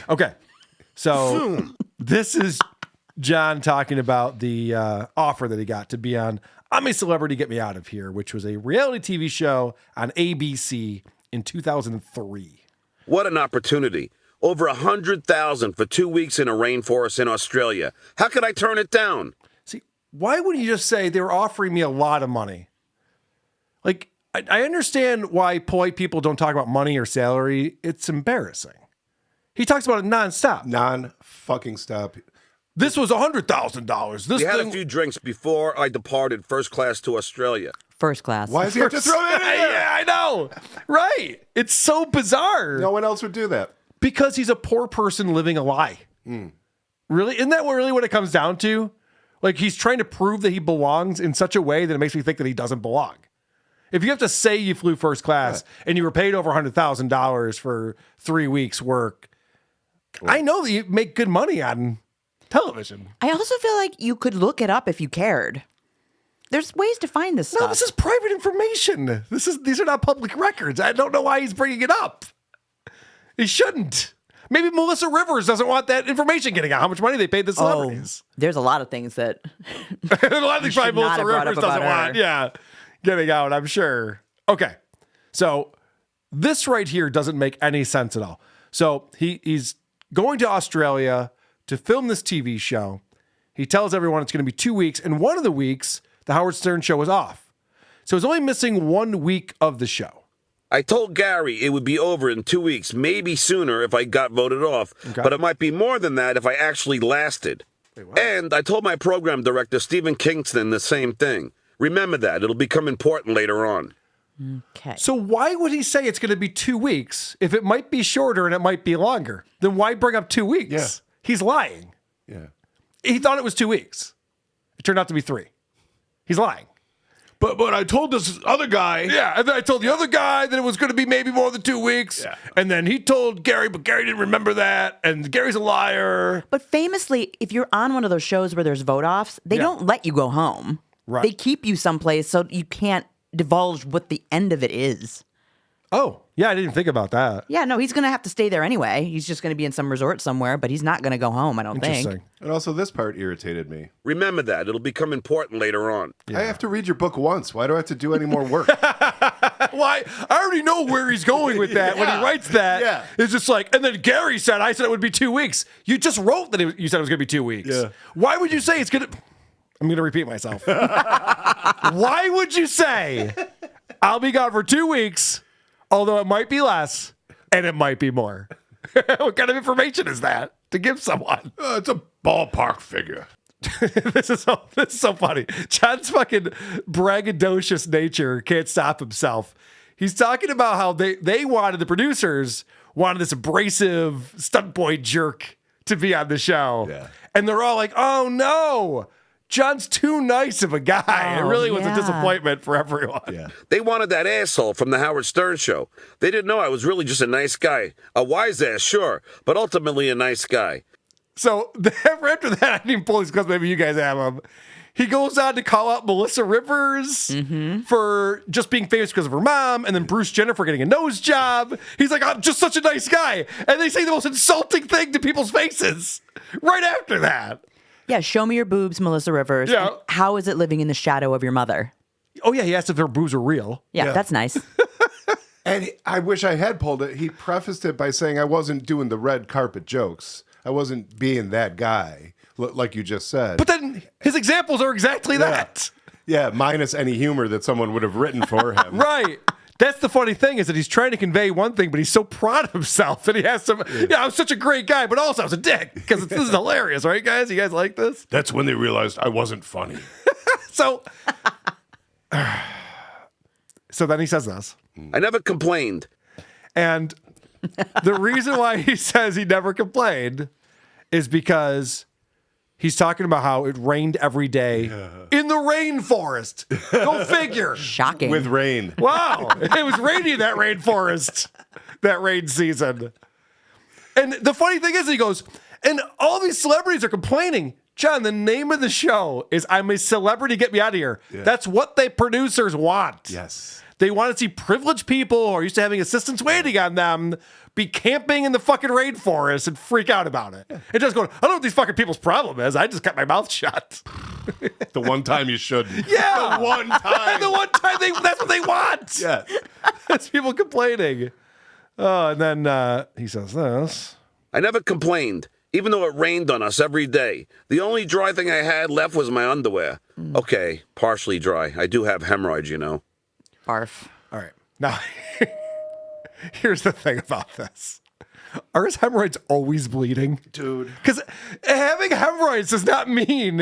Okay. So this is John talking about the offer that he got to be on I'm a Celebrity, Get Me Out of Here, which was a reality TV show on ABC in 2003. What an opportunity. Over 100,000 for 2 weeks in a rainforest in Australia. How could I turn it down? See, why wouldn't you just say they were offering me a lot of money? Like, I understand why polite people don't talk about money or salary. It's embarrassing. He talks about it nonstop. Non-fucking stop. This was $100,000. We had a few drinks before I departed first class to Australia. First class. Why does he have to throw that in there? Yeah, I know. Right. It's so bizarre. No one else would do that. Because he's a poor person living a lie. Really? Isn't that really what it comes down to? Like, he's trying to prove that he belongs in such a way that it makes me think that he doesn't belong. If you have to say you flew first class and you were paid over $100,000 for 3 weeks' work, I know that you make good money on television. I also feel like you could look it up if you cared. There's ways to find this stuff. No, this is private information. These are not public records. I don't know why he's bringing it up. He shouldn't. Maybe Melissa Rivers doesn't want that information getting out, how much money they paid the celebrities. There's a lot of things that a lot of things probably Melissa Rivers doesn't want. Yeah, getting out, I'm sure. Okay, so this right here doesn't make any sense at all. So he's going to Australia to film this TV show. He tells everyone it's going to be 2 weeks, and one of the weeks, the Howard Stern show was off. So he's only missing 1 week of the show. I told Gary it would be over in 2 weeks, maybe sooner if I got voted off, but it might be more than that if I actually lasted. And I told my program director, Stephen Kingston, the same thing. Remember that. It'll become important later on. Okay. So why would he say it's going to be 2 weeks if it might be shorter and it might be longer? Then why bring up 2 weeks? Yeah. He's lying. Yeah. He thought it was 2 weeks. It turned out to be 3. He's lying. But I told this other guy. Yeah, and then I told the other guy that it was going to be maybe more than 2 weeks. Yeah. And then he told Gary, but Gary didn't remember that. And Gary's a liar. But famously, if you're on one of those shows where there's vote-offs, they don't let you go home. Right. They keep you someplace so you can't divulge what the end of it is. Oh, yeah, I didn't think about that. Yeah, no, he's going to have to stay there anyway. He's just going to be in some resort somewhere, but he's not going to go home, I don't think. Interesting. And also, this part irritated me. Remember that. It'll become important later on. I have to read your book once. Why do I have to do any more work? Why? I already know where he's going with that when he writes that. Yeah. It's just like, and then Gary said, I said it would be 2 weeks. You just wrote that you said it was going to be 2 weeks. Yeah. Why would you say it's going to... I'm going to repeat myself. Why would you say, I'll be gone for 2 weeks, although it might be less, and it might be more? What kind of information is that to give someone? It's a ballpark figure. This is so funny. John's fucking braggadocious nature can't stop himself. He's talking about how they wanted, the producers wanted this abrasive stunt boy jerk to be on the show. Yeah. And they're all like, oh no, John's too nice of a guy. It really was a disappointment for everyone. Yeah. They wanted that asshole from the Howard Stern show. They didn't know I was really just a nice guy. A wise ass, sure, but ultimately a nice guy. So after that, I didn't even pull these because maybe you guys have them. He goes on to call out Melissa Rivers for just being famous because of her mom, and then Bruce Jenner for getting a nose job. He's like, I'm just such a nice guy. And they say the most insulting thing to people's faces right after that. Yeah, show me your boobs, Melissa Rivers. Yeah. And how is it living in the shadow of your mother? Oh, yeah, he asked if her boobs were real. Yeah, that's nice. And I wish I had pulled it. He prefaced it by saying I wasn't doing the red carpet jokes. I wasn't being that guy, like you just said. But then his examples are exactly that. Yeah, minus any humor that someone would have written for him. Right. That's the funny thing, is that he's trying to convey one thing, but he's so proud of himself that he has some, I'm such a great guy, but also I was a dick, because this is hilarious, right, guys? You guys like this? That's when they realized I wasn't funny. So then he says this. I never complained. And the reason why he says he never complained is because he's talking about how it rained every day in the rainforest. Go figure. Shocking. With rain. Wow. It was raining in that rainforest that rain season. And the funny thing is, he goes, and all these celebrities are complaining. John, the name of the show is I'm a Celebrity, Get Me Out of Here. Yeah. That's what the producers want. Yes. They want to see privileged people who are used to having assistants waiting on them be camping in the fucking rainforest and freak out about it. And just going, I don't know what these fucking people's problem is. I just kept my mouth shut. The one time you shouldn't. Yeah. The one time. The one time that's what they want. Yes. That's people complaining. Oh, and then he says this. I never complained, even though it rained on us every day. The only dry thing I had left was my underwear. Okay, partially dry. I do have hemorrhoids, you know. Barf. All right. Now, here's the thing about this. Are his hemorrhoids always bleeding? Dude. Because having hemorrhoids does not mean...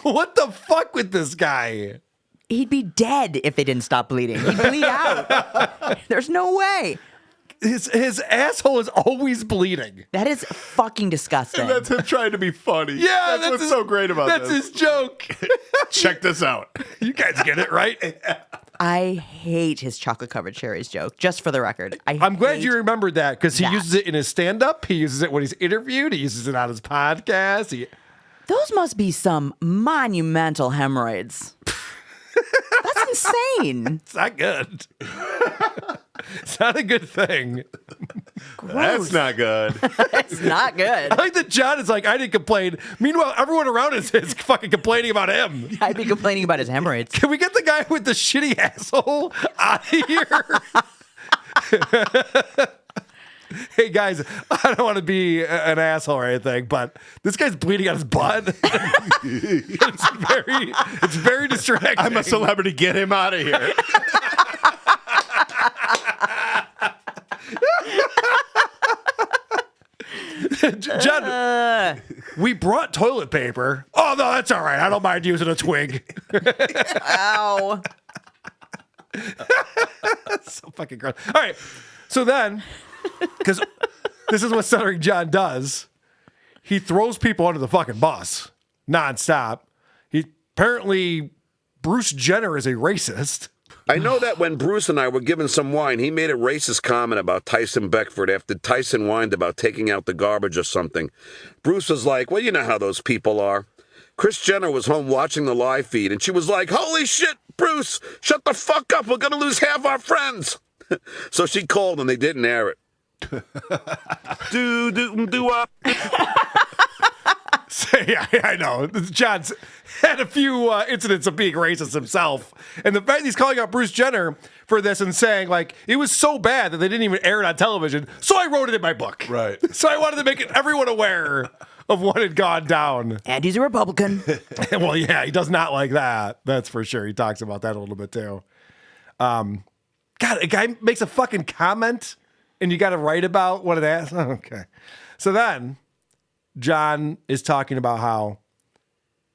What the fuck with this guy? He'd be dead if they didn't stop bleeding. He'd bleed out. There's no way. His asshole is always bleeding. That is fucking disgusting. And that's him trying to be funny. Yeah, that's what's so great about that's this. That's his joke. Check this out. You guys get it, right? I hate his chocolate-covered cherries joke, just for the record. I'm glad you remembered that, because he uses it in his stand-up. He uses it when he's interviewed. He uses it on his podcast. Those must be some monumental hemorrhoids. That's insane. It's not good. It's not a good thing. That's not good. It's not good. I like that John is like, I didn't complain. Meanwhile, everyone around is fucking complaining about him. I'd be complaining about his hemorrhoids. Can we get the guy with the shitty asshole out of here? Hey guys, I don't want to be an asshole or anything, but this guy's bleeding out his butt. It's very distracting. I'm a celebrity. Get him out of here. John, we brought toilet paper. Oh, no, that's all right. I don't mind using a twig. Ow. That's so fucking gross. All right. So then, because this is what Stuttering John does, he throws people under the fucking bus nonstop. Apparently, Bruce Jenner is a racist. I know that when Bruce and I were given some wine, he made a racist comment about Tyson Beckford after Tyson whined about taking out the garbage or something. Bruce was like, well, you know how those people are. Kris Jenner was home watching the live feed, and she was like, holy shit, Bruce, shut the fuck up. We're going to lose half our friends. So she called, and they didn't air it. do up. Yeah, I know. John's had a few incidents of being racist himself. And the fact he's calling out Bruce Jenner for this and saying, like, it was so bad that they didn't even air it on television, so I wrote it in my book. Right. So I wanted to make everyone aware of what had gone down. And he's a Republican. Well, yeah, he does not like that. That's for sure. He talks about that a little bit, too. God, a guy makes a fucking comment, and you got to write about what it is? Oh, okay. So then John is talking about how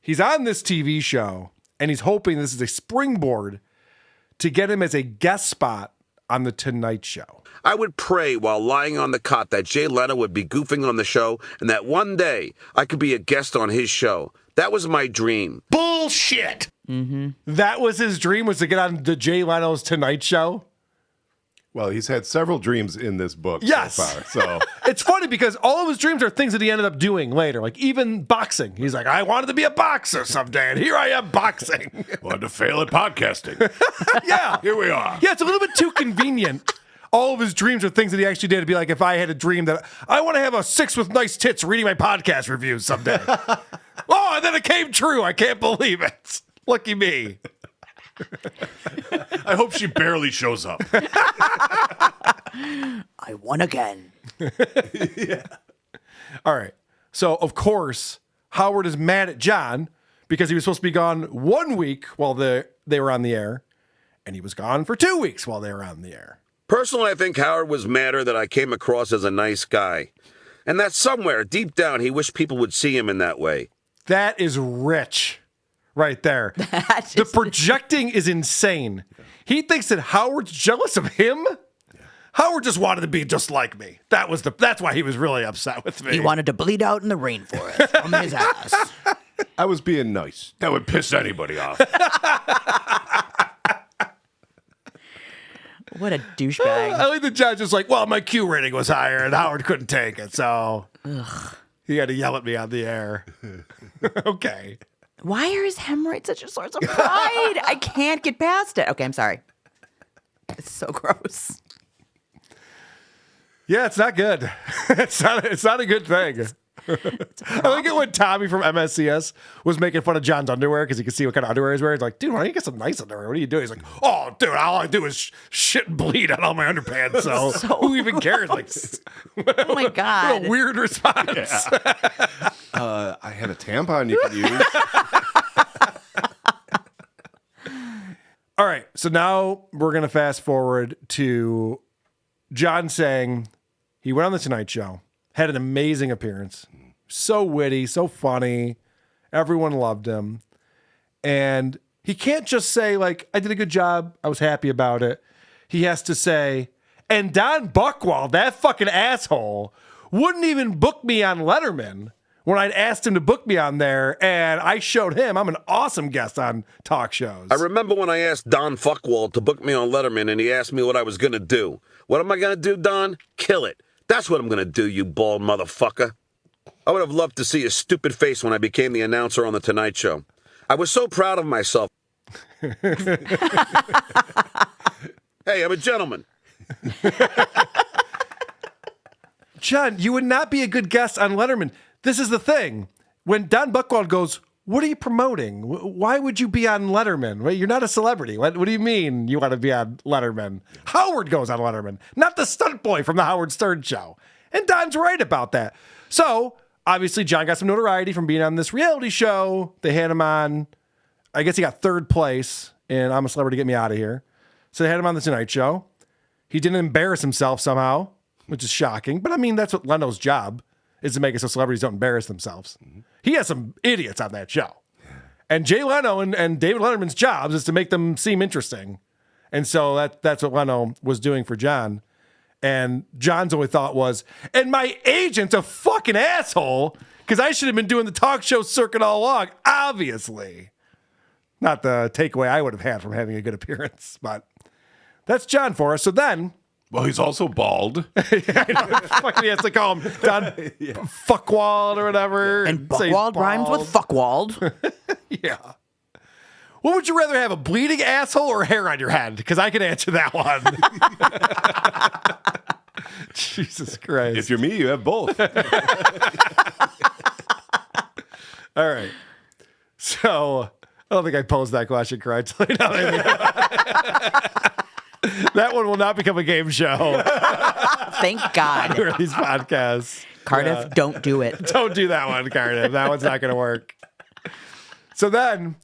he's on this TV show and he's hoping this is a springboard to get him as a guest spot on The Tonight Show. I would pray while lying on the cot that Jay Leno would be goofing on the show and that one day I could be a guest on his show. That was my dream. Bullshit! Mm-hmm. That was his dream, was to get on the Jay Leno's Tonight Show? Well, he's had several dreams in this book yes. so far. So it's funny because all of his dreams are things that he ended up doing later, like even boxing. He's like, I wanted to be a boxer someday, and here I am boxing. wanted to fail at podcasting. Yeah. Here we are. Yeah, it's a little bit too convenient. All of his dreams are things that he actually did. To be like, if I had a dream that I want to have a 6 with nice tits reading my podcast reviews someday. Oh, and then it came true. I can't believe it. Lucky me. I hope she barely shows up. I won again. Yeah. All right. So, of course, Howard is mad at John because he was supposed to be gone 1 week while they were on the air, and he was gone for 2 weeks while they were on the air. Personally, I think Howard was madder that I came across as a nice guy. And that somewhere, deep down, he wished people would see him in that way. That is rich right there. The projecting is insane. He thinks that Howard's jealous of him. Howard just wanted to be just like me. That's why he was really upset with me. He wanted to bleed out in the rainforest from his ass. I was being nice. That would piss anybody off. What a douchebag. I like the judge was like, well, my Q rating was higher and Howard couldn't take it, so he had to yell at me on the air. Okay. Why are his hemorrhoids such a source of pride? I can't get past it. Okay, I'm sorry. It's so gross. Yeah, it's not good. It's not a good thing. I like it when Tommy from MSCS was making fun of John's underwear because he could see what kind of underwear he's wearing. He's like, dude, why don't you get some nice underwear? What are you doing? He's like, oh, dude, all I do is shit and bleed on all my underpants. So, who even cares? Like, Oh my God. what a weird response. I had a tampon you could use. All right, so now we're going to fast forward to John saying he went on The Tonight Show, had an amazing appearance, so witty, so funny. Everyone loved him. And he can't just say, like, I did a good job. I was happy about it. He has to say, and Don Buchwald, that fucking asshole, wouldn't even book me on Letterman when I'd asked him to book me on there. And I showed him I'm an awesome guest on talk shows. I remember when I asked Don Fuckwald to book me on Letterman and he asked me what I was going to do. What am I going to do, Don? Kill it. That's what I'm going to do, you bald motherfucker. I would have loved to see his stupid face when I became the announcer on The Tonight Show. I was so proud of myself. Hey, I'm a gentleman. John, you would not be a good guest on Letterman. This is the thing. When Don Buchwald goes, what are you promoting? Why would you be on Letterman? Well, you're not a celebrity. What do you mean you want to be on Letterman? Howard goes on Letterman, not the stunt boy from the Howard Stern show. And Don's right about that. So, obviously, John got some notoriety from being on this reality show. They had him on, I guess he got third place in I'm a Celebrity, Get Me Out of Here. So they had him on The Tonight Show. He didn't embarrass himself somehow, which is shocking. But I mean, that's what Leno's job is, to make it so celebrities don't embarrass themselves. Mm-hmm. He has some idiots on that show. And Jay Leno and David Letterman's jobs is to make them seem interesting. And so that's what Leno was doing for John. And John's only thought was, and my agent's a fucking asshole because I should have been doing the talk show circuit all along, obviously. Not the takeaway I would have had from having a good appearance, but that's John for us. So then... Well, he's also bald. Fucking he has to call him Don Fuckwald or whatever. And Buchwald rhymes with fuckwald. Yeah. What would you rather have, a bleeding asshole or hair on your head? Because I can answer that one. Jesus Christ. If you're me, you have both. All right. So, I don't think I posed that question correctly. That one will not become a game show. Thank God. Or these podcasts. Cardiff, don't do it. Don't do that one, Cardiff. That one's not going to work. So then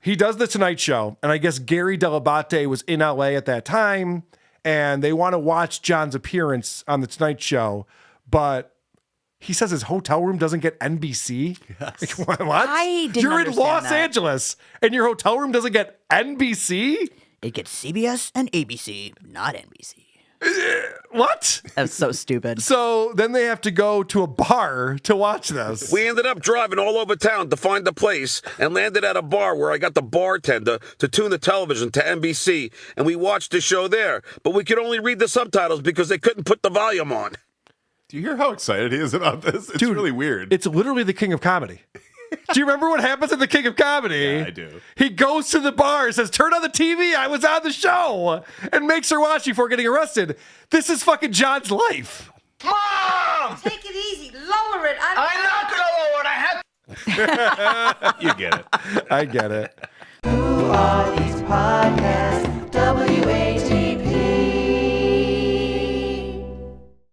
he does the Tonight Show, and I guess Gary Delabate was in LA at that time, and they want to watch John's appearance on the Tonight Show, but he says his hotel room doesn't get NBC. Yes. Like, what? I didn't You're in understand Los that. Angeles, and your hotel room doesn't get NBC? It gets CBS and ABC, not NBC. What? That's so stupid. So then they have to go to a bar to watch this. We ended up driving all over town to find the place and landed at a bar where I got the bartender to tune the television to NBC, and we watched the show there. But we could only read the subtitles because they couldn't put the volume on. Do you hear how excited he is about this? It's Dude, really weird. It's literally the King of Comedy. Do you remember what happens in the King of Comedy? Yeah, I do. He goes to the bar, says, turn on the TV, I was on the show, and makes her watch before getting arrested. This is fucking John's life. Mom! Take it easy. Lower it. I'm not gonna lower it. I have. You get it. I get it.